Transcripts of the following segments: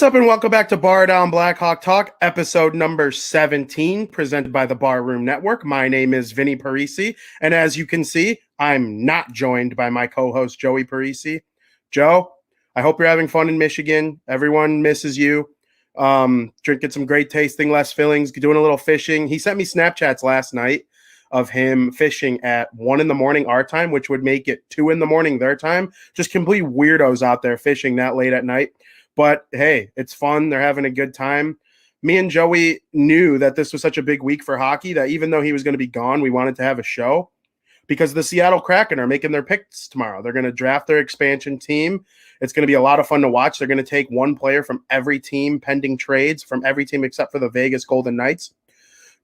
up, and welcome back to Bar Down Blackhawk Talk, episode number 17, presented by the Barroom Network. My name is Vinnie Parise, and as you can see, I'm not joined by my co-host, Joey Parise. Joe, I hope you're having fun in Michigan. Everyone misses you. Drinking some great tasting, less fillings, doing a little fishing. He sent me Snapchats last night of him fishing at 1 a.m. our time, which would make it 2 a.m. their time. Just complete weirdos out there fishing that late at night. But hey, it's fun. They're having a good time. Me and Joey knew that this was such a big week for hockey that even though he was going to be gone, we wanted to have a show because the Seattle Kraken are making their picks tomorrow. They're going to draft their expansion team. It's going to be a lot of fun to watch. They're going to take one player from every team, pending trades from every team except for the Vegas Golden Knights.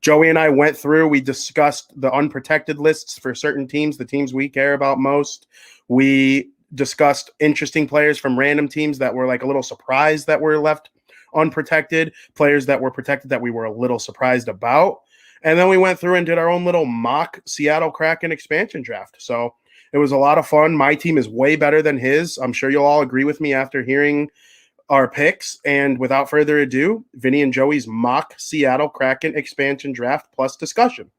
Joey and I went through, we discussed the unprotected lists for certain teams, the teams we care about most. We discussed interesting players from random teams that were like a little surprised that were left unprotected, players that were protected that we were a little surprised about. And then we went through and did our own little mock Seattle Kraken expansion draft. So it was a lot of fun. My team is way better than his. I'm sure you'll all agree with me after hearing our picks. And without further ado, Vinnie and Joey's mock Seattle Kraken expansion draft plus discussion.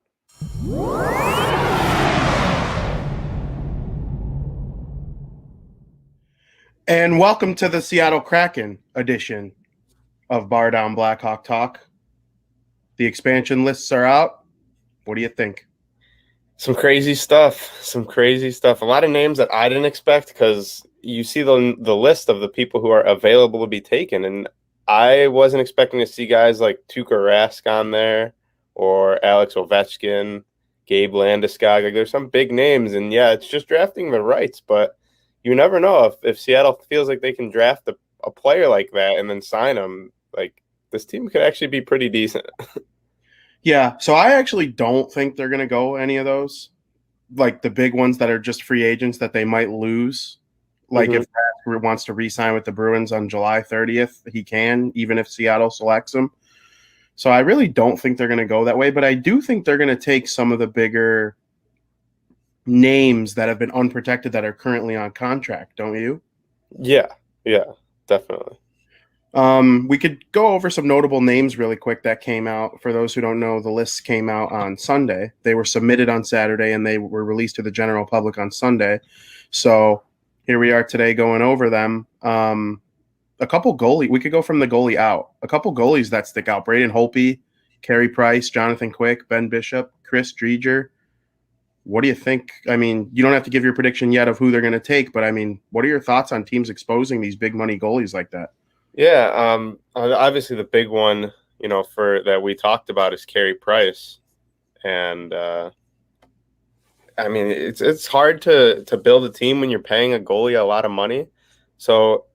And welcome to the Seattle Kraken edition of Bar Down Blackhawk Talk. The expansion lists are out. What do you think? Some crazy stuff. A lot of names that I didn't expect because you see the list of the people who are available to be taken. And I wasn't expecting to see guys like Tuukka Rask on there or Alex Ovechkin, Gabe Landeskog. Like, there's some big names. And, yeah, it's just drafting the rights. But you never know if Seattle feels like they can draft a player like that and then sign him. Like, this team could actually be pretty decent. Yeah, so I actually don't think they're going to go any of those, like the big ones that are just free agents that they might lose. Like if Rask wants to re-sign with the Bruins on July 30th, he can, even if Seattle selects him. So I really don't think they're going to go that way, but I do think they're going to take some of the bigger names that have been unprotected that are currently on contract, don't you? Yeah, definitely. We could go over some notable names really quick that came out. For those who don't know, the lists came out on Sunday. They were submitted on Saturday and they were released to the general public on Sunday. So here we are today going over them. A couple goalie. We could go from the goalie out. A couple goalies that stick out. Braden Holtby, Carey Price, Jonathan Quick, Ben Bishop, Chris Driedger. What do you think? I mean, you don't have to give your prediction yet of who they're going to take, but I mean, what are your thoughts on teams exposing these big money goalies like that? Yeah, obviously the big one, for that we talked about is Carey Price, and I mean it's hard to build a team when you're paying a goalie a lot of money. So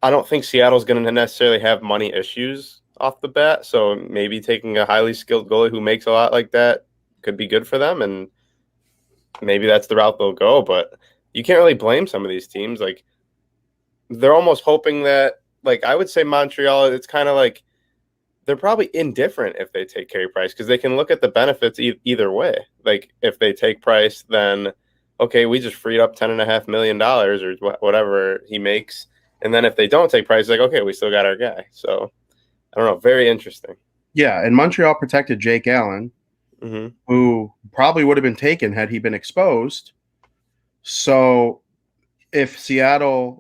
I don't think Seattle's going to necessarily have money issues off the bat. So maybe taking a highly skilled goalie who makes a lot like that could be good for them, and maybe that's the route they'll go. But you can't really blame some of these teams. Like, they're almost hoping that. Like, I would say Montreal, it's kind of like they're probably indifferent if they take Carey Price because they can look at the benefits either way. Like, if they take Price, then, okay, we just freed up $10.5 million or whatever he makes. And then if they don't take Price, like, okay, we still got our guy. So, I don't know. Very interesting. Yeah, and Montreal protected Jake Allen, who probably would have been taken had he been exposed. So, if Seattle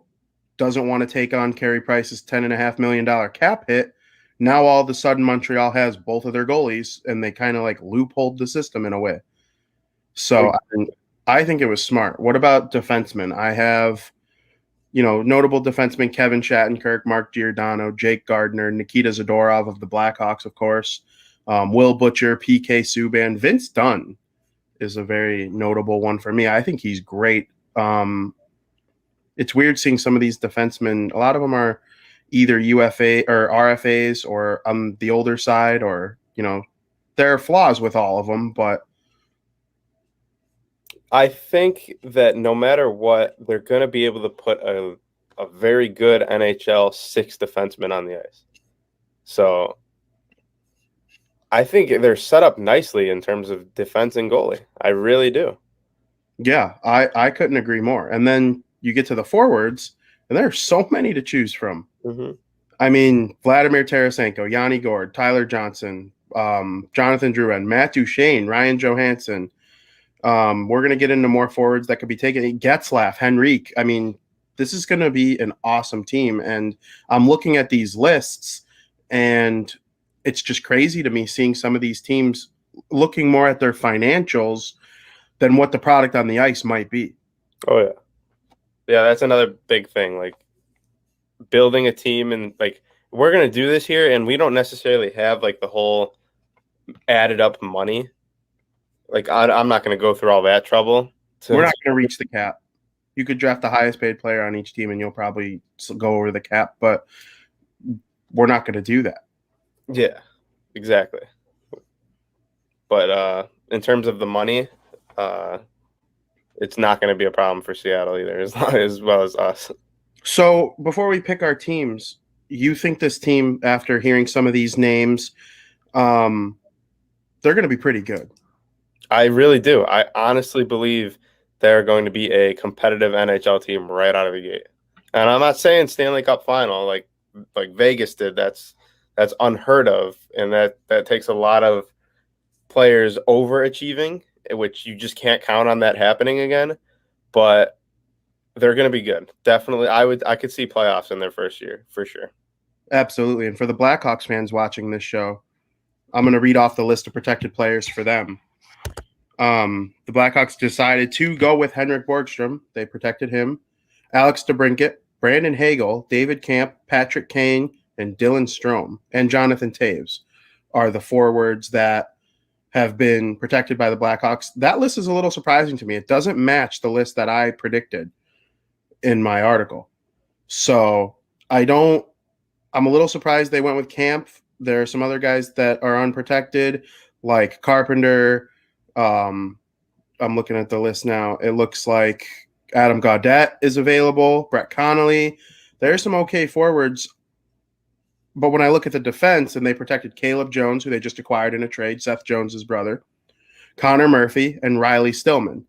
doesn't want to take on Carey Price's $10.5 million cap hit, now all of a sudden Montreal has both of their goalies, and they kind of like loopholed the system in a way. So I think it was smart. What about defensemen? I have, notable defensemen Kevin Shattenkirk, Mark Giordano, Jake Gardner, Nikita Zadorov of the Blackhawks, of course, Will Butcher, PK Subban. Vince Dunn is a very notable one for me. I think he's great. It's weird seeing some of these defensemen. A lot of them are either UFA or RFAs or on the older side, or, there are flaws with all of them, but I think that no matter what, they're going to be able to put a very good NHL 6 defenseman on the ice. So I think they're set up nicely in terms of defense and goalie. I really do. Yeah, I couldn't agree more. And then you get to the forwards, and there are so many to choose from. I mean, Vladimir Tarasenko, Yanni Gord, Tyler Johnson, Jonathan Drouin, Matt Duchene, Ryan Johansson. We're going to get into more forwards that could be taken. Getzlaff, Henrique. I mean, this is going to be an awesome team. And I'm looking at these lists, and it's just crazy to me seeing some of these teams looking more at their financials than what the product on the ice might be. Oh, yeah. Yeah, that's another big thing. Like, building a team, and like, we're going to do this here, and we don't necessarily have like the whole added up money. Like, I'm not going to go through all that trouble. We're not going to reach the cap. You could draft the highest paid player on each team and you'll probably go over the cap, but we're not going to do that. Yeah, exactly. But in terms of the money, it's not going to be a problem for Seattle either, as well as us. So before we pick our teams, you think this team, after hearing some of these names, they're going to be pretty good? I really do. I honestly believe they're going to be a competitive NHL team right out of the gate. And I'm not saying Stanley Cup final like Vegas did. That's unheard of, and that takes a lot of players overachieving, which you just can't count on that happening again. But they're going to be good. Definitely, I could see playoffs in their first year for sure. Absolutely. And for the Blackhawks fans watching this show, I'm going to read off the list of protected players for them. The Blackhawks decided to go with Henrik Borgstrom. They protected him. Alex DeBrincat, Brandon Hagel, David Camp, Patrick Kane, and Dylan Strome, and Jonathan Taves are the forwards that have been protected by the Blackhawks. That list is a little surprising to me. It doesn't match the list that I predicted in my article. So I'm a little surprised they went with Camp. There are some other guys that are unprotected, like Carpenter. I'm looking at the list now. It looks like Adam Gaudette is available, Brett Connolly. There's some okay forwards. But when I look at the defense, and they protected Caleb Jones, who they just acquired in a trade, Seth Jones's brother, Connor Murphy, and Riley Stillman.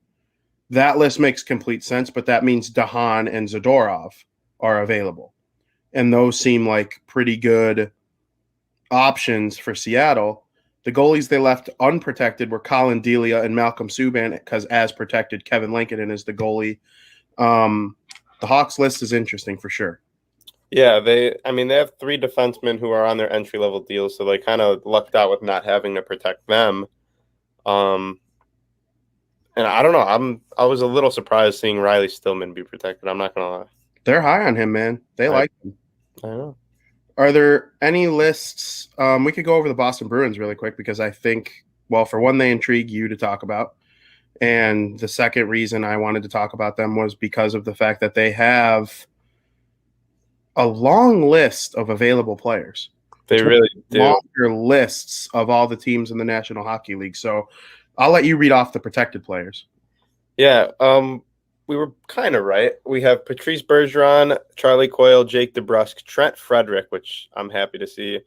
That list makes complete sense, but that means Dahan and Zadorov are available. And those seem like pretty good options for Seattle. The goalies they left unprotected were Colin Delia and Malcolm Subban, because as protected, Kevin Lankinen is the goalie. The Hawks list is interesting for sure. Yeah, they have 3 defensemen who are on their entry-level deals, so they kind of lucked out with not having to protect them. And I don't know. I was a little surprised seeing Riley Stillman be protected. I'm not going to lie. They're high on him, man. They like him. I know. Are there any lists? We could go over the Boston Bruins really quick, because I think, well, for one, they intrigue you to talk about. And the second reason I wanted to talk about them was because of the fact that they have a long list of available players. They really do. Longer lists of all the teams in the National Hockey League. So I'll let you read off the protected players. Yeah, we were kind of right. We have Patrice Bergeron, Charlie Coyle, Jake DeBrusk, Trent Frederick, which I'm happy to see,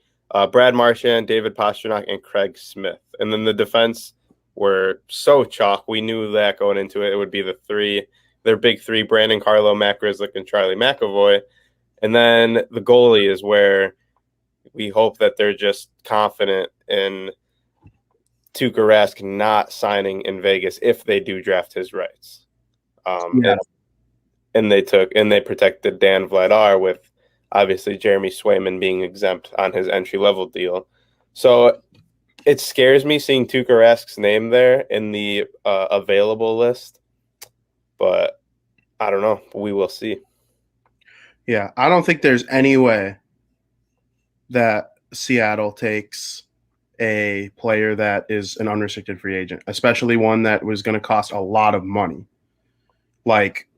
Brad Marchand, David Pastrnak, and Craig Smith. And then the defense were so chalk. We knew that going into it. It would be their big 3, Brandon Carlo, Matt Grzelcyk, and Charlie McAvoy. And then the goalie is where we hope that they're just confident in Tuukka Rask not signing in Vegas if they do draft his rights. And they protected Dan Vladar with obviously Jeremy Swayman being exempt on his entry-level deal. So it scares me seeing Tuukka Rask's name there in the available list, but I don't know. We will see. Yeah, I don't think there's any way that Seattle takes a player that is an unrestricted free agent, especially one that was going to cost a lot of money. Like,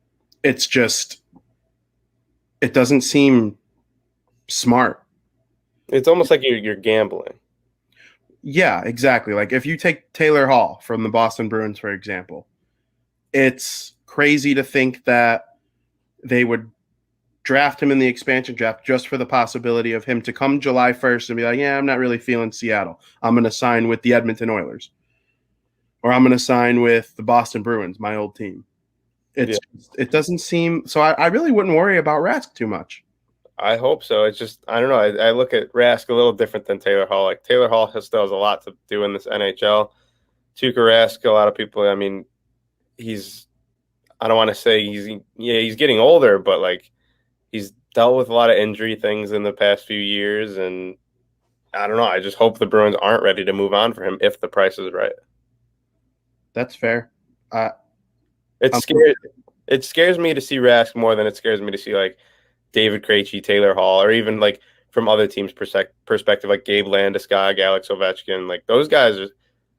it doesn't seem smart. It's almost like you're gambling. Yeah, exactly. Like, if you take Taylor Hall from the Boston Bruins, for example, it's crazy to think that they would draft him in the expansion draft just for the possibility of him to come July 1st and be like, yeah, I'm not really feeling Seattle. I'm going to sign with the Edmonton Oilers. Or I'm going to sign with the Boston Bruins, my old team. It doesn't seem – so I really wouldn't worry about Rask too much. I hope so. It's just I don't know. I look at Rask a little different than Taylor Hall. Like Taylor Hall still has a lot to do in this NHL. Tuukka Rask, a lot of people. I mean, he's. I don't want to say he's getting older, but like he's dealt with a lot of injury things in the past few years, and I don't know. I just hope the Bruins aren't ready to move on for him if the price is right. That's fair. It I'm scares it scares me to see Rask more than it scares me to see like David Krejci, Taylor Hall, or even like from other teams' perspective, like Gabe Landeskog, Alex Ovechkin. Like those guys,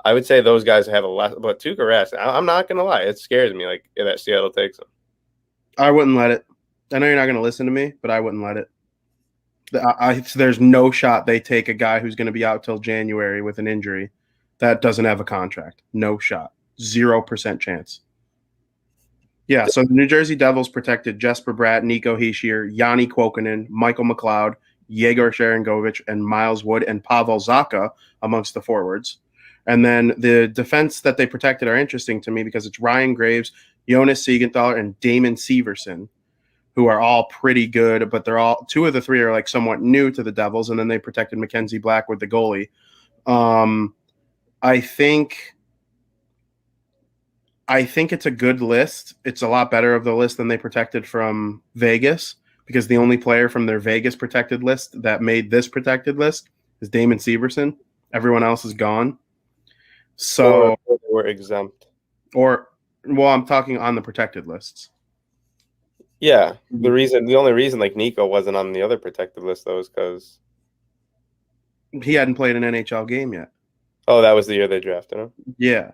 I would say those guys have a less. But Tuukka Rask, I'm not gonna lie, it scares me like that Seattle takes him. I wouldn't let it. I know you're not going to listen to me, but I wouldn't let it. There's no shot they take a guy who's going to be out till January with an injury that doesn't have a contract. No shot. 0% chance. Yeah, so the New Jersey Devils protected Jesper Bratt, Nico Hischier, Yanni Kuokkanen, Michael McLeod, Yegor Sharangovich, and Miles Wood, and Pavel Zacha amongst the forwards. And then the defense that they protected are interesting to me because it's Ryan Graves, Jonas Siegenthaler, and Damon Severson, who are all pretty good, but they're all two of the three are like somewhat new to the Devils, and then they protected Mackenzie Blackwood, the goalie. I think it's a good list. It's a lot better of the list than they protected from Vegas because the only player from their Vegas protected list that made this protected list is Damon Severson. Everyone else is gone. So or they were exempt. I'm talking on the protected lists. Yeah, the only reason like Nico wasn't on the other protected list though is because he hadn't played an NHL game yet. Oh, that was the year they drafted him? Yeah.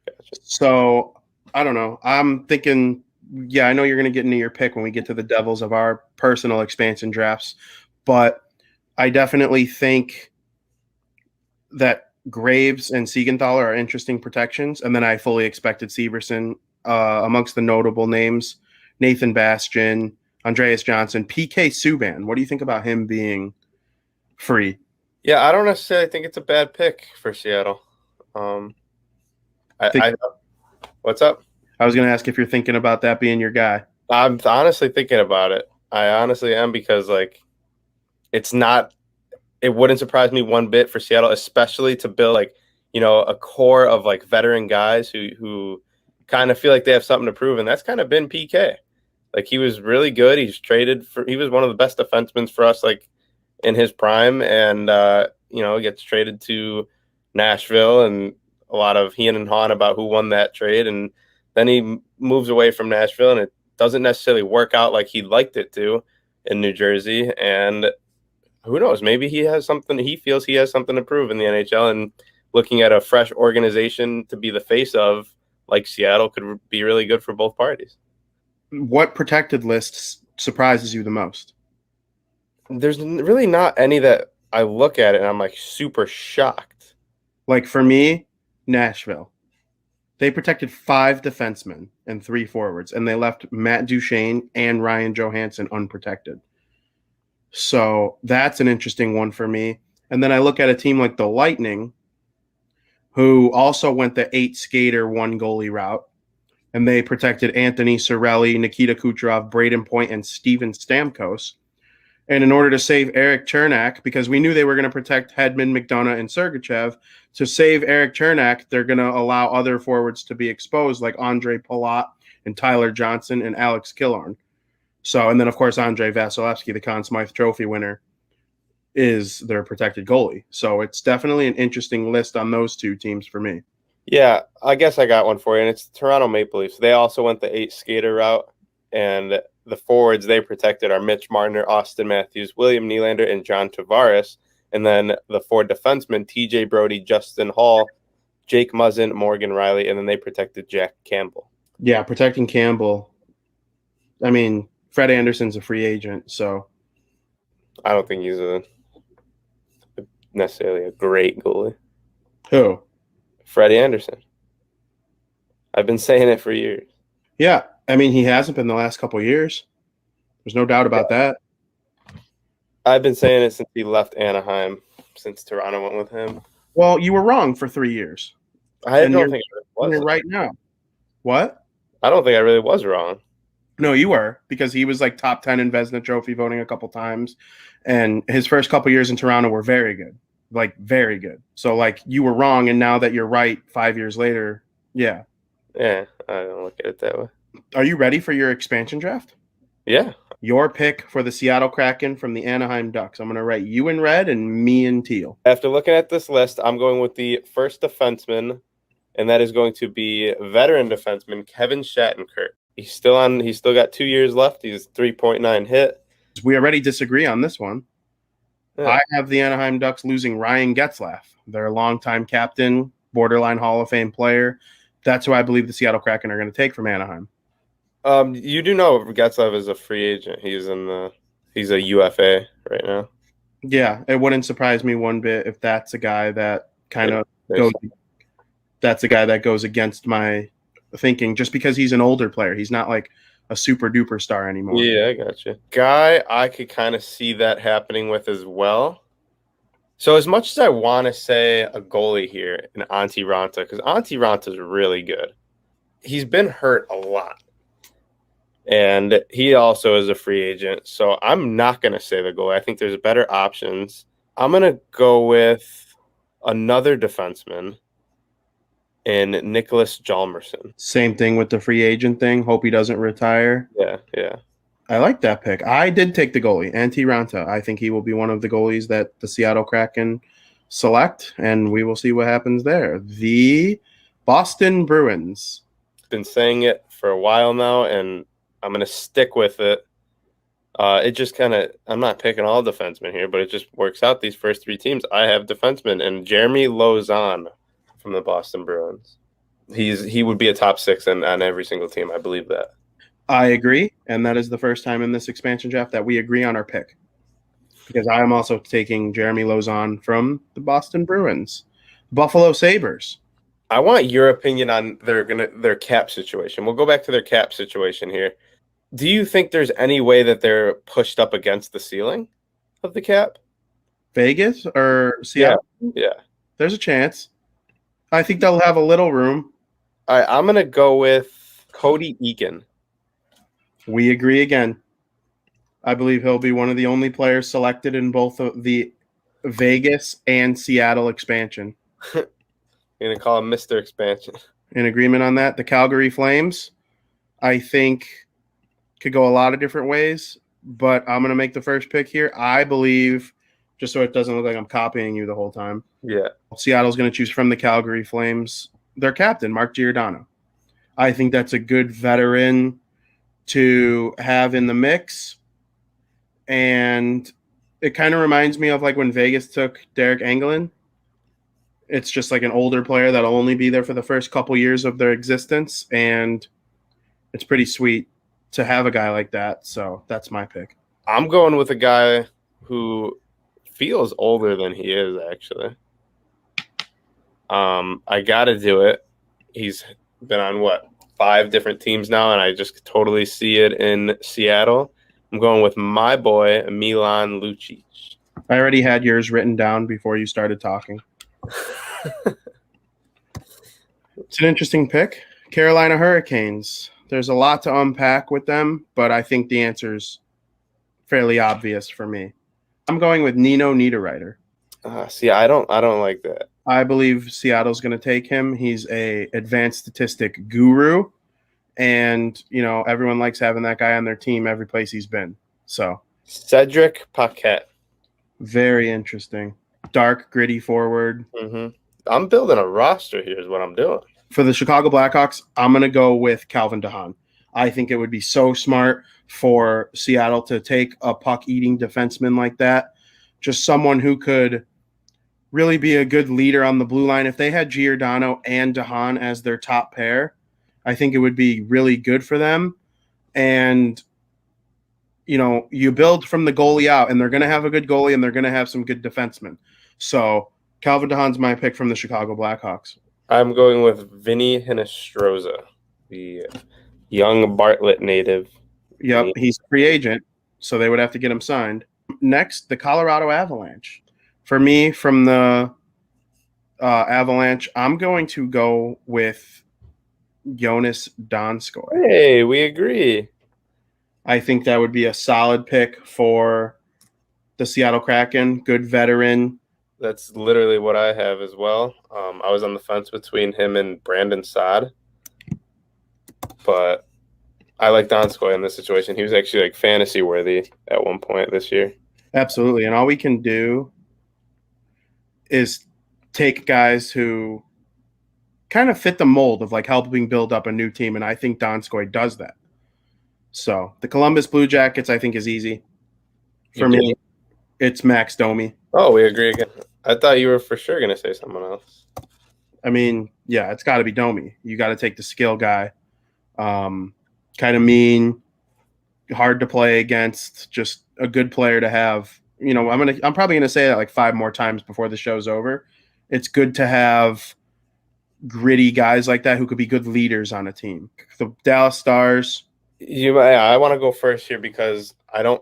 Gotcha. So I don't know. I'm thinking, yeah, I know you're going to get into your pick when we get to the Devils of our personal expansion drafts, but I definitely think that Graves and Siegenthaler are interesting protections. And then I fully expected Severson amongst the notable names, Nathan Bastian, Andreas Johnson, PK Subban. What do you think about him being free? Yeah, I don't necessarily think it's a bad pick for Seattle. What's up? I was going to ask if you're thinking about that being your guy. I'm honestly thinking about it. I honestly am because like it's not. It wouldn't surprise me one bit for Seattle, especially to build like a core of like veteran guys who kind of feel like they have something to prove, and that's kind of been PK. Like he was really good. He was one of the best defensemen for us like in his prime, and gets traded to Nashville, and a lot of he and Hahn about who won that trade, and then he moves away from Nashville, and it doesn't necessarily work out like he'd liked it to in New Jersey, and who knows, maybe he feels he has something to prove in the NHL, and looking at a fresh organization to be the face of like Seattle could be really good for both parties. What protected lists surprises you the most? There's really not any that I look at it and I'm like super shocked. Like for me, Nashville. They protected 5 defensemen and 3 forwards, and they left Matt Duchene and Ryan Johansson unprotected. So that's an interesting one for me. And then I look at a team like the Lightning, who also went the 8 skater, 1 goalie route, and they protected Anthony Cirelli, Nikita Kucherov, Braden Point, and Steven Stamkos. And in order to save Eric Chernak, because we knew they were going to protect Hedman, McDonough, and Sergachev, to save Eric Chernak, they're going to allow other forwards to be exposed, like Andre Palat and Tyler Johnson and Alex Killorn. So, and then, of course, Andrei Vasilevsky, the Conn Smythe Trophy winner, is their protected goalie. So it's definitely an interesting list on those 2 teams for me. Yeah, I guess I got one for you, and it's the Toronto Maple Leafs. They also went the 8 skater route, and the forwards they protected are Mitch Marner, Austin Matthews, William Nylander, and John Tavares. And then the 4 defensemen, TJ Brody, Justin Hall, Jake Muzzin, Morgan Riley, and then they protected Jack Campbell. Yeah, protecting Campbell. I mean, Fred Anderson's a free agent, so I don't think he's necessarily a great goalie. Who? Freddie Anderson. I've been saying it for years. Yeah, I mean, he hasn't been the last couple of years. There's no doubt about that. I've been saying it since he left Anaheim, since Toronto went with him. Well, you were wrong for 3 years. I don't think I really was. Right now. What? I don't think I really was wrong. No, you were, because he was like top 10 in Vezina Trophy voting a couple times. And his first couple years in Toronto were very good, like very good. So like you were wrong. And now that you're right 5 years later, yeah. Yeah, I don't look at it that way. Are you ready for your expansion draft? Yeah. Your pick for the Seattle Kraken from the Anaheim Ducks. I'm going to write you in red and me in teal. After looking at this list, I'm going with the first defenseman, and that is going to be veteran defenseman Kevin Shattenkirk. He's still got 2 years left. He's 3.9 hit. We already disagree on this one. Yeah. I have the Anaheim Ducks losing Ryan Getzlaf, their longtime captain, borderline Hall of Fame player. That's who I believe the Seattle Kraken are going to take from Anaheim. You do know Getzlaf is a free agent. He's a UFA right now. Yeah, it wouldn't surprise me one bit if that's a guy that that's a guy that goes against my thinking, just because he's an older player. He's not like a super duper star anymore. Yeah, I got you. Guy I could kind of see that happening with as well. So as much as I want to say a goalie here in Antti Raanta, because Antti Raanta is really good. He's been hurt a lot. And he also is a free agent. So I'm not going to say the goalie. I think there's better options. I'm going to go with another defenseman in Nicholas Hjalmarsson. Same thing with the free agent thing. Hope he doesn't retire. Yeah. I like that pick. I did take the goalie, Antti Raanta. I think he will be one of the goalies that the Seattle Kraken select, and we will see what happens there. The Boston Bruins. Been saying it for a while now, and I'm going to stick with it. It just kind of, I'm not picking all defensemen here, but it just works out. These first three teams, I have defensemen, and Jeremy Lauzon from the Boston Bruins. He would be a top six on every single team. I believe that. I agree, and that is the first time in this expansion draft that we agree on our pick, because I am also taking Jeremy Lauzon from the Boston Bruins. Buffalo Sabres. I want your opinion on their cap situation. We'll go back to their cap situation here. Do you think there's any way that they're pushed up against the ceiling of the cap? Vegas or Seattle? Yeah. There's a chance. I think they'll have a little room. All right, I'm going to go with Cody Eakin. We agree again. I believe he'll be one of the only players selected in both of the Vegas and Seattle expansion. You're going to call him Mr. Expansion. In agreement on that. The Calgary Flames, I think, could go a lot of different ways, but I'm going to make the first pick here. I believe, just so it doesn't look like I'm copying you the whole time. Yeah. Seattle's going to choose from the Calgary Flames their captain, Mark Giordano. I think that's a good veteran to have in the mix. And it kind of reminds me of like when Vegas took Derek Engelland. It's just like an older player that'll only be there for the first couple years of their existence. And it's pretty sweet to have a guy like that. So that's my pick. I'm going with a guy who feels older than he is, actually. I got to do it. He's been on, 5 different teams now, and I just totally see it in Seattle. I'm going with my boy, Milan Lucic. I already had yours written down before you started talking. It's an interesting pick. Carolina Hurricanes. There's a lot to unpack with them, but I think the answer's fairly obvious for me. I'm going with Nino Niederreiter. See, I don't like that. I believe Seattle's going to take him. He's a advanced statistic guru, and everyone likes having that guy on their team every place he's been. So Cedric Paquette. Very interesting. Dark, gritty forward. Mm-hmm. I'm building a roster here is what I'm doing. For the Chicago Blackhawks, I'm going to go with Calvin DeHaan. I think it would be so smart for Seattle to take a puck-eating defenseman like that. Just someone who could really be a good leader on the blue line. If they had Giordano and DeHaan as their top pair, I think it would be really good for them. And, you build from the goalie out, and they're going to have a good goalie, and they're going to have some good defensemen. So Calvin DeHaan's my pick from the Chicago Blackhawks. I'm going with Vinnie Hinostroza, the young Bartlett native. Yep, he's a free agent, so they would have to get him signed. Next, the Colorado Avalanche. For me, from the Avalanche, I'm going to go with Jonas Donskoi. Hey, we agree. I think that would be a solid pick for the Seattle Kraken. Good veteran. That's literally what I have as well. I was on the fence between him and Brandon Saad, but I like Donskoy in this situation. He was actually like fantasy worthy at one point this year. Absolutely. And all we can do is take guys who kind of fit the mold of like helping build up a new team. And I think Donskoy does that. So the Columbus Blue Jackets, I think, is easy. For me, it's Max Domi. Oh, we agree again. I thought you were for sure going to say someone else. I mean, yeah, it's got to be Domi. You got to take the skill guy. Kind of mean, hard to play against, just a good player to have. You know, I'm probably gonna say that like 5 more times before the show's over. It's good to have gritty guys like that who could be good leaders on a team. The Dallas Stars. I want to go first here because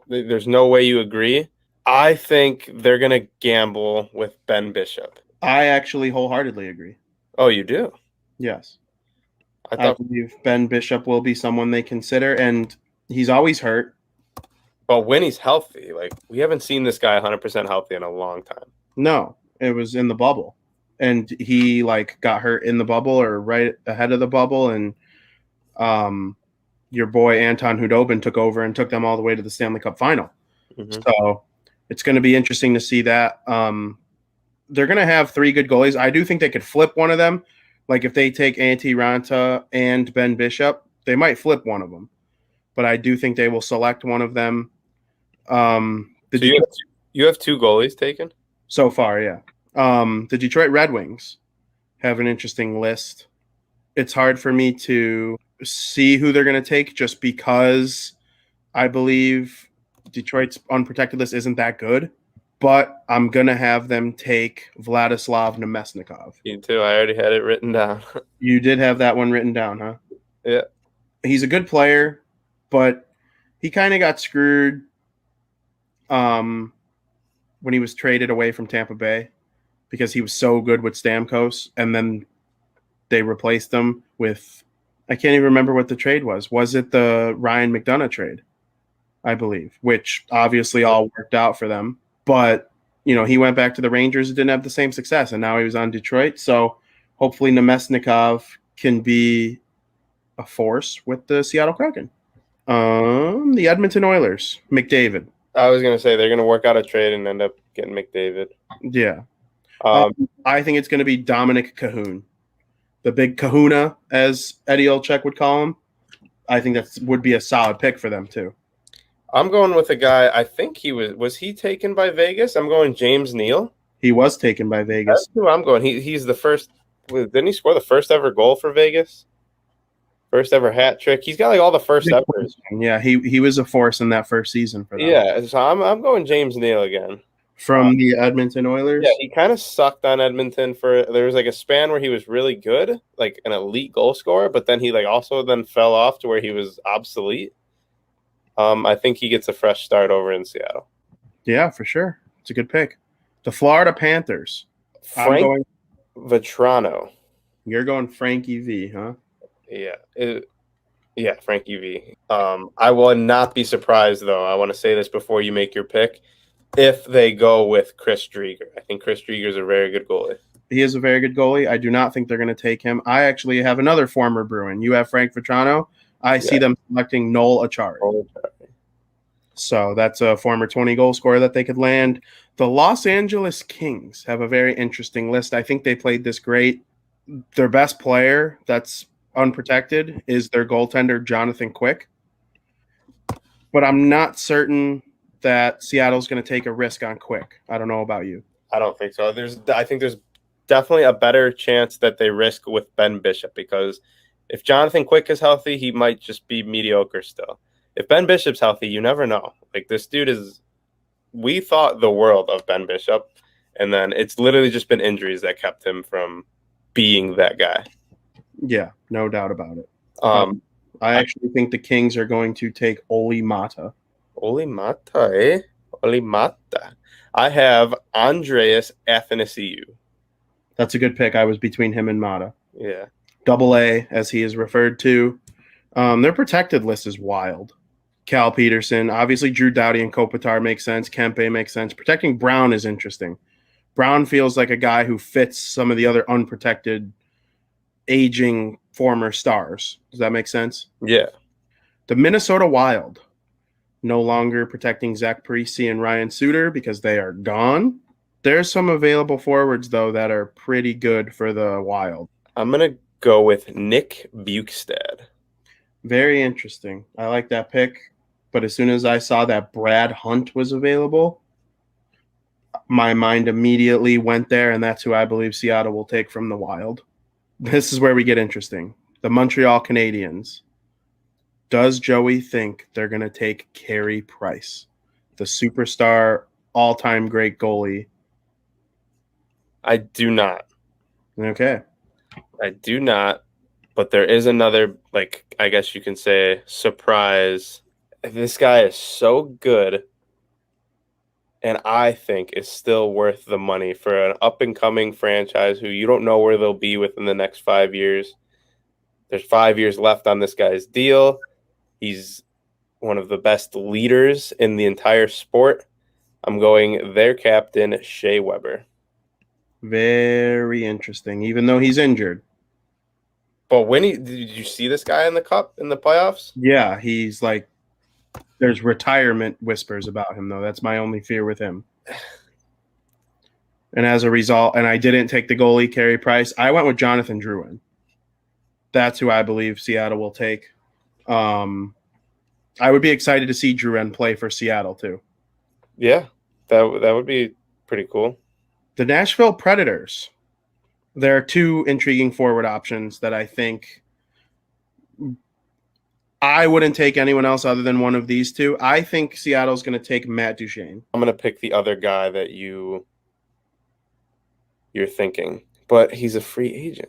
there's no way you agree. I think they're gonna gamble with Ben Bishop. I actually wholeheartedly agree. Oh, you do? Yes. I believe Ben Bishop will be someone they consider, and he's always hurt. But when he's healthy, like we haven't seen this guy 100% healthy in a long time. No, it was in the bubble, and he like got hurt in the bubble or right ahead of the bubble, and your boy Anton Hudobin took over and took them all the way to the Stanley Cup final. Mm-hmm. So it's going to be interesting to see that. They're going to have 3 good goalies. I do think they could flip one of them. Like if they take Antti Ranta and Ben Bishop, they might flip one of them. But I do think they will select one of them. You have 2 goalies taken? So far, yeah. The Detroit Red Wings have an interesting list. It's hard for me to see who they're going to take just because I believe Detroit's unprotected list isn't that good. But I'm going to have them take Vladislav Nemesnikov. You too. I already had it written down. You did have that one written down, huh? Yeah. He's a good player, but he kind of got screwed when he was traded away from Tampa Bay because he was so good with Stamkos, and then they replaced him with – I can't even remember what the trade was. Was it the Ryan McDonough trade, I believe, which obviously all worked out for them. But, you know, he went back to the Rangers and didn't have the same success, and now he was on Detroit. So hopefully Nemesnikov can be a force with the Seattle Kraken. The Edmonton Oilers, McDavid. I was going to say they're going to work out a trade and end up getting McDavid. Yeah. I think it's going to be Dominic Cahoon. The big kahuna, as Eddie Olczyk would call him. I think that would be a solid pick for them, too. I'm going with a guy. I think he was he taken by Vegas? I'm going James Neal. He was taken by Vegas. That's who I'm going. He's the first. Didn't he score the first ever goal for Vegas? First ever hat trick. He's got like all the first ever. Yeah, he was a force in that first season for them. Yeah, so I'm going James Neal again. From the Edmonton Oilers? Yeah, he kind of sucked on Edmonton there was like a span where he was really good, like an elite goal scorer, but then he like also then fell off to where he was obsolete. I think he gets a fresh start over in Seattle. Yeah, for sure. It's a good pick. The Florida Panthers. Frank Vetrano. You're going Frankie V, huh? Yeah, Frankie V. I will not be surprised, though. I want to say this before you make your pick. If they go with Chris Driedger. I think Chris Driedger is a very good goalie. He is a very good goalie. I do not think they're going to take him. I actually have another former Bruin. You have Frank Vetrano. I see them selecting Noel Acciari. So that's a former 20-goal scorer that they could land. The Los Angeles Kings have a very interesting list. I think they played this great. Their best player that's unprotected is their goaltender, Jonathan Quick. But I'm not certain that Seattle's going to take a risk on Quick. I don't know about you. I don't think so. I think there's definitely a better chance that they risk with Ben Bishop because if Jonathan Quick is healthy, he might just be mediocre still. If Ben Bishop's healthy, you never know. Like this dude we thought the world of Ben Bishop, and then it's literally just been injuries that kept him from being that guy. Yeah, no doubt about it. I actually think the Kings are going to take Oli Mata. Oli Mata, eh? Oli Mata. I have Andreas Athanasiou. That's a good pick. I was between him and Mata. Yeah. Double A, as he is referred to. Their protected list is wild. Cal Peterson. Obviously, Drew Doughty and Kopitar make sense. Kempe makes sense. Protecting Brown is interesting. Brown feels like a guy who fits some of the other unprotected, aging former stars. Does that make sense? Yeah. The Minnesota Wild, no longer protecting Zach Parise and Ryan Suter because they are gone. There's some available forwards, though, that are pretty good for the Wild. I'm going to go with Nick Bukestad. Very interesting. I like that pick. But as soon as I saw that Brad Hunt was available, my mind immediately went there, and that's who I believe Seattle will take from the Wild. This is where we get interesting. The Montreal Canadiens. Does Joey think they're going to take Carey Price, the superstar, all-time great goalie? I do not. Okay. I do not. But there is another, I guess you can say, surprise. This guy is so good, and I think is still worth the money for an up-and-coming franchise who you don't know where they'll be within the next 5 years. There's 5 years left on this guy's deal. He's one of the best leaders in the entire sport. I'm going their captain, Shea Weber. Very interesting, even though he's injured. But did you see this guy in the cup in the playoffs? Yeah, he's like, there's retirement whispers about him, though. That's my only fear with him. And as a result, and I didn't take the goalie, Carey Price. I went with Jonathan Drouin. That's who I believe Seattle will take. I would be excited to see Drouin play for Seattle, too. Yeah, that would be pretty cool. The Nashville Predators. There are two intriguing forward options that I think I wouldn't take anyone else other than one of these two. I think Seattle's going to take Matt Duchene. I'm going to pick the other guy that you're thinking, but he's a free agent.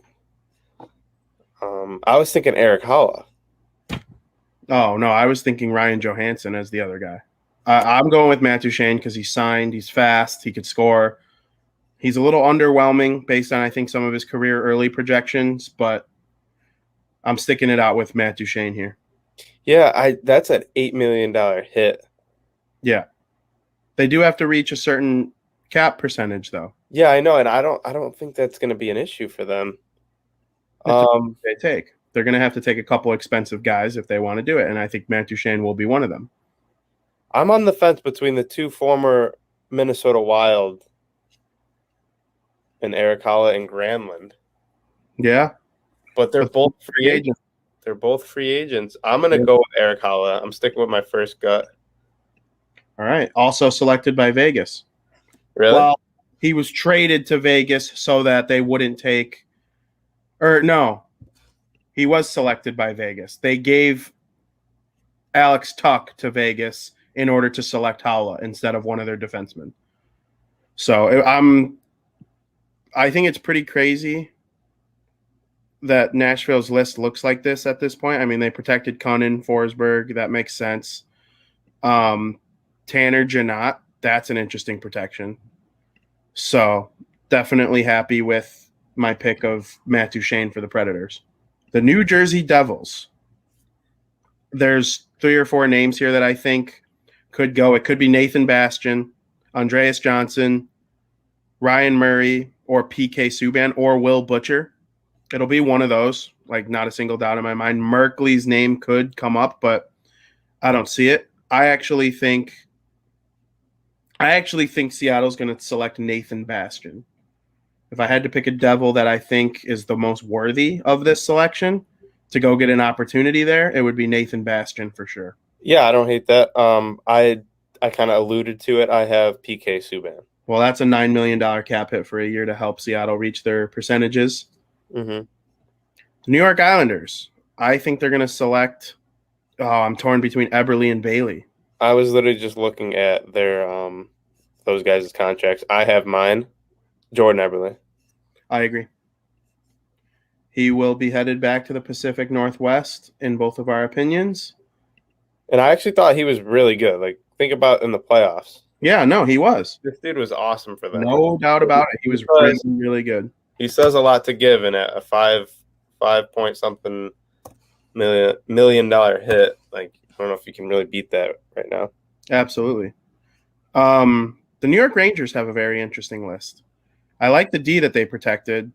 I was thinking Eric Holla. Oh, no, I was thinking Ryan Johansson as the other guy. I'm going with Matt Duchene because he's signed, he's fast, he could score. He's a little underwhelming based on, I think, some of his career early projections, but I'm sticking it out with Matt Duchene here. Yeah, that's an $8 million hit. Yeah. They do have to reach a certain cap percentage, though. Yeah, I know, and I don't think that's going to be an issue for them. They're going to have to take a couple expensive guys if they want to do it, and I think Matt Duchene will be one of them. I'm on the fence between the two former Minnesota Wild and Eric Holla and Granlund. Yeah. But they're both free agents. They're both free agents. I'm going to go with Eric Holla. I'm sticking with my first gut. All right. Also selected by Vegas. Really? Well, he was traded to Vegas so that they wouldn't take – or no, he was selected by Vegas. They gave Alex Tuck to Vegas in order to select Holla instead of one of their defensemen. So I think it's pretty crazy that Nashville's list looks like this at this point. I mean, they protected Cunnin, Forsberg. That makes sense. Tanner Janot, that's an interesting protection. So definitely happy with my pick of Matt Duchene for the Predators. The New Jersey Devils. There's 3 or 4 names here that I think could go. It could be Nathan Bastian, Andreas Johnson, Ryan Murray, or PK Subban, or Will Butcher. It'll be one of those, not a single doubt in my mind. Merkley's name could come up, but I don't see it. I actually think Seattle's going to select Nathan Bastian. If I had to pick a Devil that I think is the most worthy of this selection to go get an opportunity there, it would be Nathan Bastian for sure. Yeah, I don't hate that. I kind of alluded to it. I have PK Subban. Well, that's a $9 million cap hit for a year to help Seattle reach their percentages. Mm-hmm. The New York Islanders. I think they're going to select. Oh, I'm torn between Eberle and Bailey. I was literally just looking at their those guys' contracts. I have mine, Jordan Eberle. I agree. He will be headed back to the Pacific Northwest in both of our opinions. And I actually thought he was really good. Think about in the playoffs. Yeah, no, he was. This dude was awesome for them. No doubt about it. He was really, really good. He says a lot to give in a $5 point something million hit. I don't know if you can really beat that right now. Absolutely. The New York Rangers have a very interesting list. I like the D that they protected.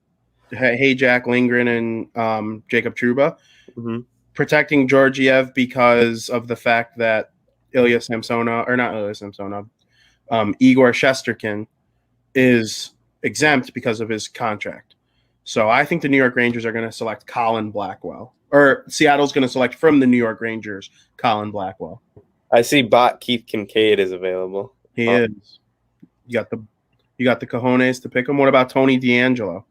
Hey, Jack Lindgren and Jacob Trouba. Mm-hmm. Protecting Georgiev because of the fact that Igor Shesterkin is exempt because of his contract. So I think the New York Rangers are going to select Colin Blackwell. Or Seattle's going to select from the New York Rangers Colin Blackwell. I see bot Keith Kincaid is available. He is. You got the cojones to pick him. What about Tony DeAngelo?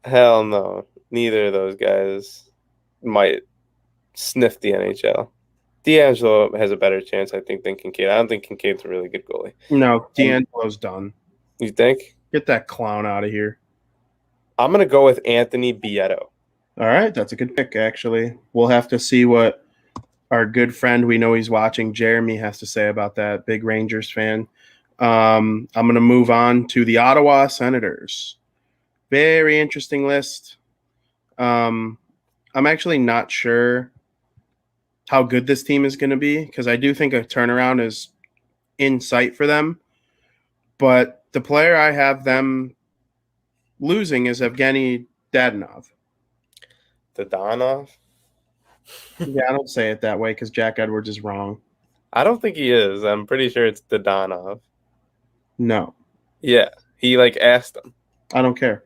Hell no. Neither of those guys might sniff the NHL. DeAngelo has a better chance, I think, than Kincaid. I don't think Kincaid's a really good goalie. No, DeAngelo's done. You think? Get that clown out of here. I'm going to go with Anthony Bietto. All right, that's a good pick, actually. We'll have to see what our good friend, we know he's watching, Jeremy, has to say about that. Big Rangers fan. I'm going to move on to the Ottawa Senators. Very interesting list. I'm actually not sure how good this team is going to be because I do think a turnaround is in sight for them. But the player I have them losing is Evgeny Dadonov. Dadonov? Yeah, I don't say it that way because Jack Edwards is wrong. I don't think he is. I'm pretty sure it's Dadonov. No. Yeah, he asked him. I don't care.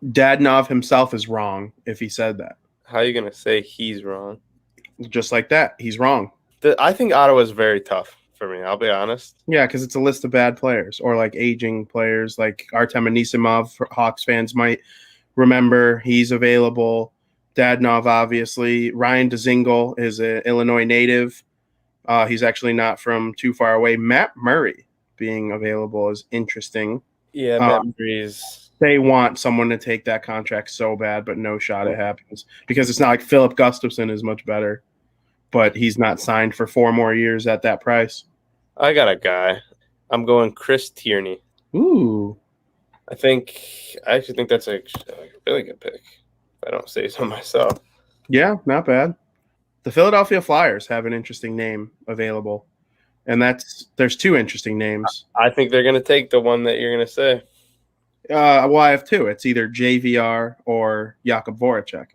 Dadonov himself is wrong if he said that. How are you going to say he's wrong? Just like that. He's wrong. I think Ottawa's very tough for me. I'll be honest. Yeah, because it's a list of bad players or aging players like Artem Anisimov. Hawks fans might remember he's available. Dadonov, obviously. Ryan Dzingel is an Illinois native. He's actually not from too far away. Matt Murray being available is interesting. Yeah, Matt Murray's. They want someone to take that contract so bad, but no shot it happens because it's not like Philip Gustafson is much better, but he's not signed for 4 more years at that price. I got a guy. I'm going Chris Tierney. Ooh. I actually think that's a really good pick. If I don't say so myself. Yeah, not bad. The Philadelphia Flyers have an interesting name available, and there's 2 interesting names. I think they're going to take the one that you're going to say. Well, I have 2. It's either JVR or Jakub Voracek.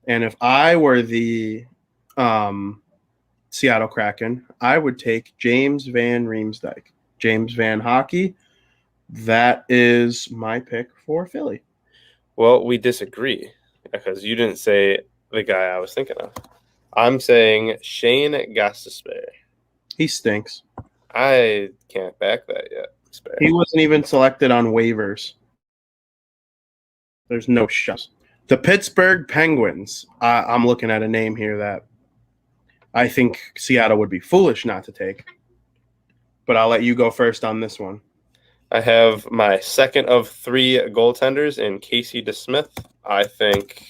And if I were the Seattle Kraken, I would take James Van Riemsdyk. James Van Hockey. That is my pick for Philly. Well, we disagree because you didn't say the guy I was thinking of. I'm saying Shane Gostisbehere. He stinks. I can't back that yet. He wasn't even selected on waivers. There's no shot. The Pittsburgh Penguins. I'm looking at a name here that I think Seattle would be foolish not to take. But I'll let you go first on this one. I have my second of 3 goaltenders in Casey DeSmith. I think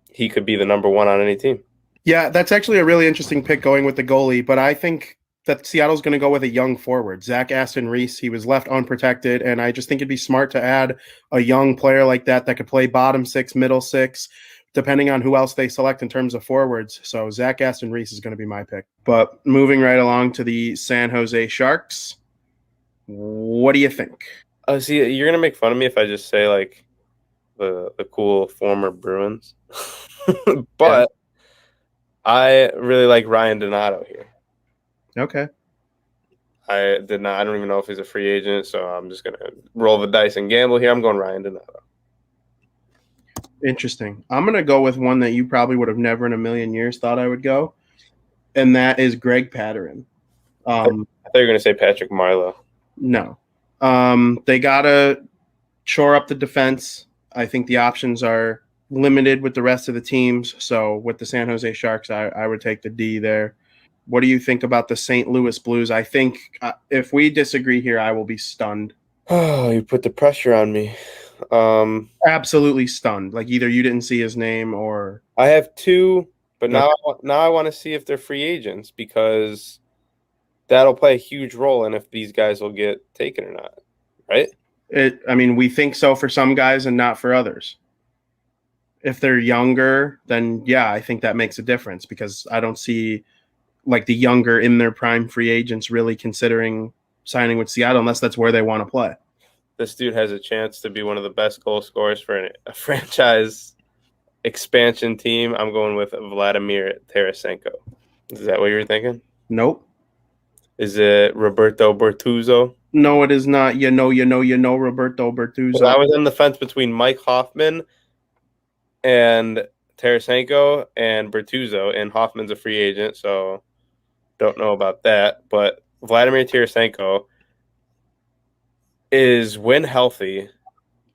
he could be the number 1 on any team. Yeah, that's actually a really interesting pick going with the goalie, but I think that Seattle's going to go with a young forward, Zach Aston Reese. He was left unprotected, and I just think it'd be smart to add a young player like that could play bottom 6, middle 6, depending on who else they select in terms of forwards. So Zach Aston Reese is going to be my pick. But moving right along to the San Jose Sharks, what do you think? See, you're going to make fun of me if I just say, the cool former Bruins. But yeah. I really like Ryan Donato here. Okay. I don't even know if he's a free agent, so I'm just going to roll the dice and gamble here. I'm going Ryan Donato. Interesting. I'm going to go with one that you probably would have never in a million years thought I would go, and that is Greg Pateryn. I thought you were going to say Patrick Marleau. No. They got to shore up the defense. I think the options are limited with the rest of the teams, so with the San Jose Sharks, I would take the D there. What do you think about the St. Louis Blues? I think if we disagree here, I will be stunned. Oh, you put the pressure on me. Absolutely stunned. Either you didn't see his name or I have 2, but now I want to see if they're free agents because that'll play a huge role in if these guys will get taken or not, right? We think so for some guys and not for others. If they're younger, then yeah, I think that makes a difference because I don't see like the younger in their prime free agents really considering signing with Seattle unless that's where they want to play. This dude has a chance to be one of the best goal scorers for a franchise expansion team. I'm going with Vladimir Tarasenko. Is that what you were thinking? Nope. Is it Roberto Bertuzzo? No, it is not. Roberto Bertuzzo. I was on the fence between Mike Hoffman and Tarasenko and Bertuzzo, and Hoffman's a free agent, so don't know about that. But Vladimir Tarasenko is, when healthy,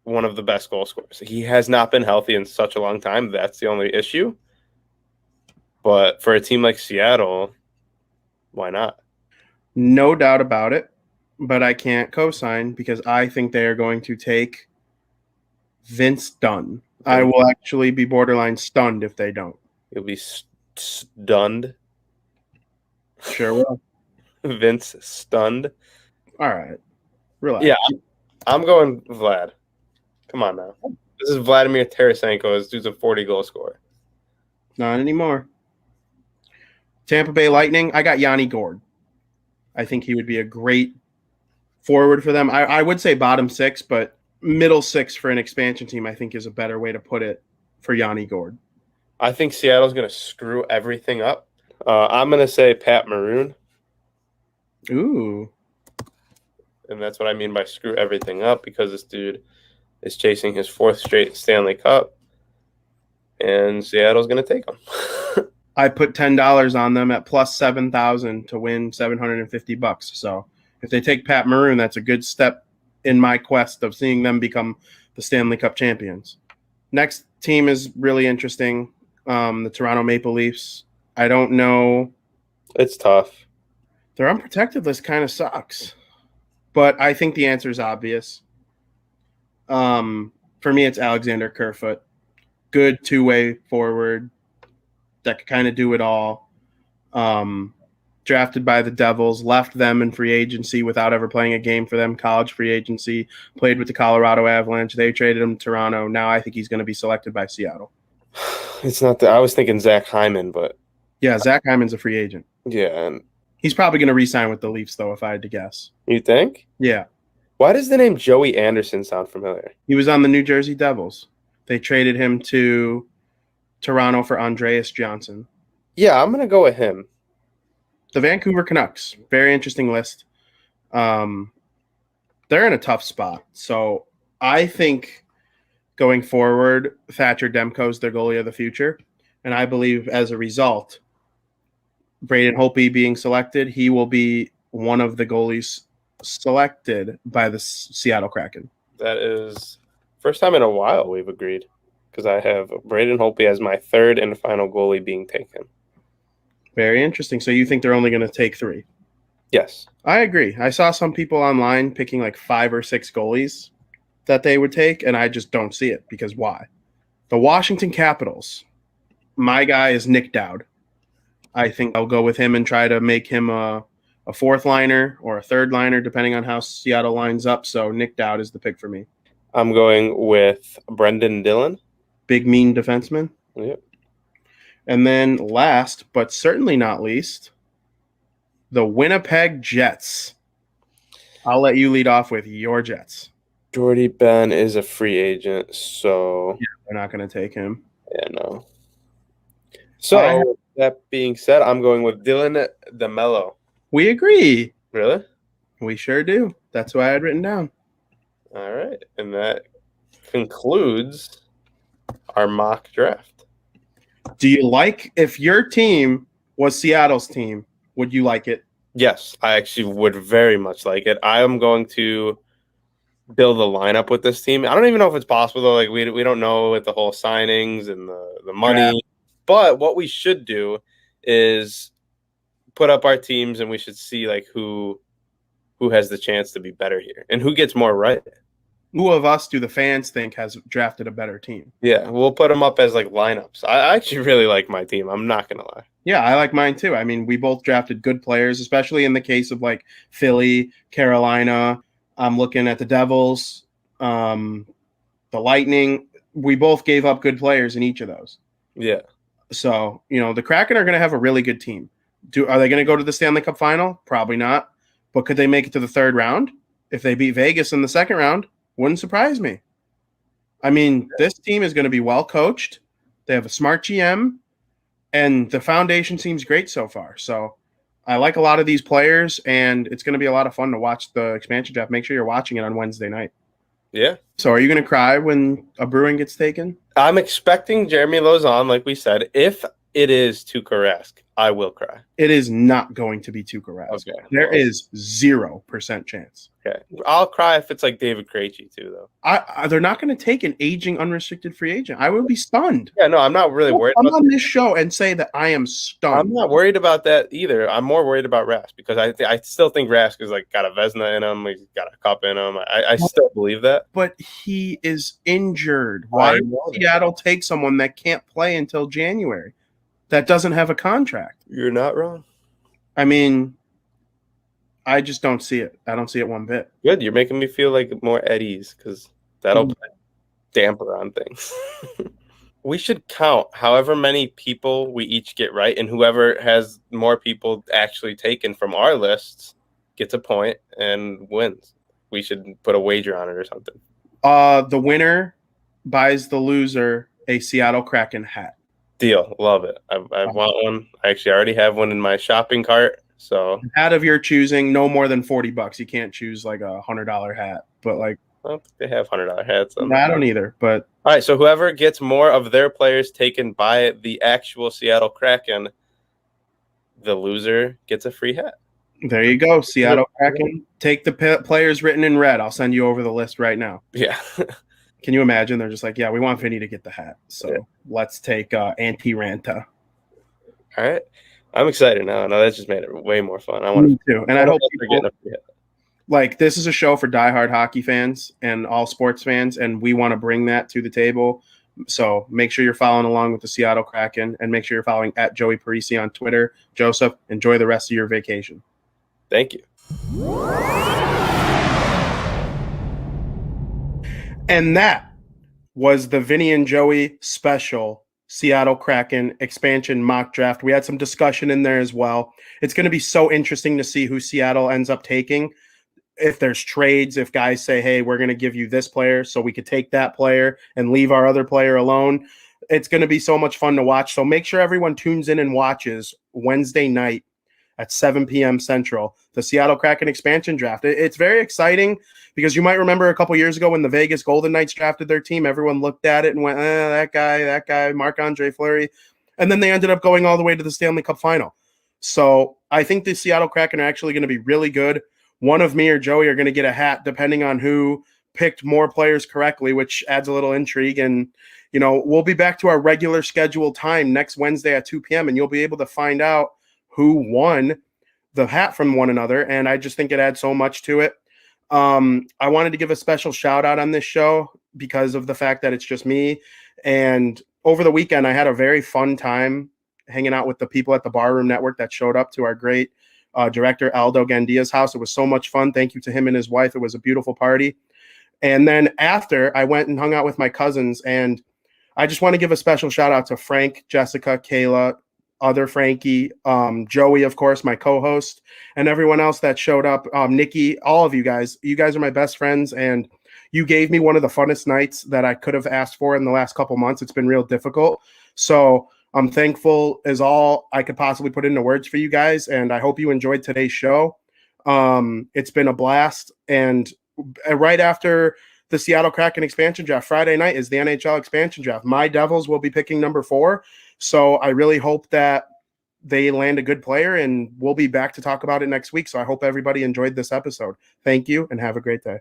one of the best goal scorers. He has not been healthy in such a long time. That's the only issue. But for a team like Seattle, why not? No doubt about it. But I can't co-sign because I think they are going to take Vince Dunn. I will actually be borderline stunned if they don't. You'll be stunned. Sure will. Vince stunned. All right. Relax. Yeah, I'm going Vlad. Come on now. This is Vladimir Tarasenko. This dude's a 40-goal scorer. Not anymore. Tampa Bay Lightning, I got Yanni Gourde. I think he would be a great forward for them. I would say bottom six, but middle six for an expansion team, I think, is a better way to put it for Yanni Gourde. I think Seattle's going to screw everything up. I'm going to say Pat Maroon. Ooh. And that's what I mean by screw everything up, because this dude is chasing his 4th straight Stanley Cup, and Seattle's going to take him. I put $10 on them at plus 7,000 to win $750. So if they take Pat Maroon, that's a good step in my quest of seeing them become the Stanley Cup champions. Next team is really interesting. The Toronto Maple Leafs. I don't know. It's tough. Their unprotected list kind of sucks, but I think the answer is obvious. For me, it's Alexander Kerfoot. Good two-way forward that could kind of do it all. Drafted by the Devils, left them in free agency without ever playing a game for them, college free agency, played with the Colorado Avalanche. They traded him to Toronto. Now I think he's going to be selected by Seattle. It's not that. I was thinking Zach Hyman, but yeah, Zach Hyman's a free agent. Yeah, and he's probably going to re-sign with the Leafs, though, if I had to guess. You think? Yeah. Why does the name Joey Anderson sound familiar? He was on the New Jersey Devils. They traded him to Toronto for Andreas Johnson. Yeah, I'm going to go with him. The Vancouver Canucks, very interesting list. They're in a tough spot. So I think going forward, Thatcher Demko is their goalie of the future. And I believe as a result, Braden Holtby being selected, he will be one of the goalies selected by the Seattle Kraken. That is first time in a while we've agreed, because I have Braden Holtby as my 3rd and final goalie being taken. Very interesting. So you think they're only going to take 3? Yes. I agree. I saw some people online picking like 5 or 6 goalies that they would take, and I just don't see it because why? The Washington Capitals, my guy is Nick Dowd. I think I'll go with him and try to make him a 4th liner or a 3rd liner, depending on how Seattle lines up. So Nick Dowd is the pick for me. I'm going with Brendan Dillon. Big, mean defenseman. Yep. And then last, but certainly not least, the Winnipeg Jets. I'll let you lead off with your Jets. Jordy Ben is a free agent, so yeah, they're not going to take him. Yeah, no. So that being said, I'm going with Dylan DeMello. We agree. Really? We sure do. That's what I had written down. All right. And that concludes our mock draft. Do you like, if your team was Seattle's team, would you like it? Yes, I actually would very much like it. I am going to build a lineup with this team. I don't even know if it's possible, though. Like, we don't know with the whole signings and the money. Yeah. But what we should do is put up our teams, and we should see like who has the chance to be better here and who gets more right. Who of us do the fans think has drafted a better team? Yeah, we'll put them up as like lineups. I actually really like my team. I'm not going to lie. Yeah, I like mine too. I mean, we both drafted good players, especially in the case of like Philly, Carolina. I'm looking at the Devils, the Lightning. We both gave up good players in each of those. Yeah. So, the Kraken are going to have a really good team. Are they going to go to the Stanley Cup final? Probably not. But could they make it to the third round? If they beat Vegas in the second round, wouldn't surprise me. I mean, this team is going to be well coached. They have a smart GM, and the foundation seems great so far. So I like a lot of these players, and it's going to be a lot of fun to watch the expansion draft. Make sure you're watching it on Wednesday night. Yeah. So are you going to cry when a Bruin gets taken? I'm expecting Jeremy Lauzon, like we said. If it is Tuukka Rask, I will cry. It is not going to be Tuukka Rask. Okay. There is 0% chance. Okay. I'll cry if it's like David Krejci too, though. They're not going to take an aging unrestricted free agent. I would be stunned. Yeah, no, I'm not really worried. I'm on this show and say that I am stunned. I'm not worried about that either. I'm more worried about Rask because I still think Rask is like got a Vezina in him. He's got a cup in him. I still believe that. But he is injured. Why would Seattle take someone that can't play until January? That doesn't have a contract. You're not wrong. I mean, I just don't see it. I don't see it one bit. Good. You're making me feel like more at ease because that'll put a damper on things. We should count however many people we each get right, and whoever has more people actually taken from our lists gets a point and wins. We should put a wager on it or something. The winner buys the loser a Seattle Kraken hat. Deal. Love it. I want one. I actually already have one in my shopping cart. So hat of your choosing, no more than $40. You can't choose like a $100 hat, but like they have $100 hats. I don't either. But all right. So whoever gets more of their players taken by the actual Seattle Kraken, the loser gets a free hat. There you go, Seattle Kraken. Take the players written in red. I'll send you over the list right now. Yeah. Can you imagine? They're just like, yeah, we want Vinny to get the hat. So let's take Antti-Ranta. All right. I'm excited now. No, that just made it way more fun. I want to. And I hope people, like, this is a show for diehard hockey fans and all sports fans, and we want to bring that to the table. So make sure you're following along with the Seattle Kraken, and make sure you're following at Joey Parise on Twitter. Joseph, enjoy the rest of your vacation. Thank you. And that was the Vinnie and Joey special Seattle Kraken expansion mock draft. We had some discussion in there as well. It's going to be so interesting to see who Seattle ends up taking. If there's trades, if guys say, hey, we're going to give you this player so we could take that player and leave our other player alone. It's going to be so much fun to watch. So make sure everyone tunes in and watches Wednesday night at 7 p.m. Central, the Seattle Kraken expansion draft. It's very exciting because you might remember a couple years ago when the Vegas Golden Knights drafted their team, everyone looked at it and went, that guy, Marc-Andre Fleury. And then they ended up going all the way to the Stanley Cup final. So I think the Seattle Kraken are actually going to be really good. One of me or Joey are going to get a hat depending on who picked more players correctly, which adds a little intrigue. And, you know, we'll be back to our regular scheduled time next Wednesday at 2 p.m. and you'll be able to find out who won the hat from one another. And I just think it adds so much to it. I wanted to give a special shout out on this show because of the fact that it's just me. And over the weekend, I had a very fun time hanging out with the people at the Barroom Network that showed up to our great director, Aldo Gandia's house. It was so much fun. Thank you to him and his wife. It was a beautiful party. And then after, I went and hung out with my cousins. And I just want to give a special shout out to Frank, Jessica, Kayla, other Frankie, Joey, of course, my co-host, and everyone else that showed up. Nikki, all of you guys. You guys are my best friends, and you gave me one of the funnest nights that I could have asked for in the last couple months. It's been real difficult. So I'm thankful is all I could possibly put into words for you guys, and I hope you enjoyed today's show. It's been a blast, and right after the Seattle Kraken expansion draft, Friday night is the NHL expansion draft. My Devils will be picking number 4. So I really hope that they land a good player, and we'll be back to talk about it next week. So I hope everybody enjoyed this episode. Thank you and have a great day.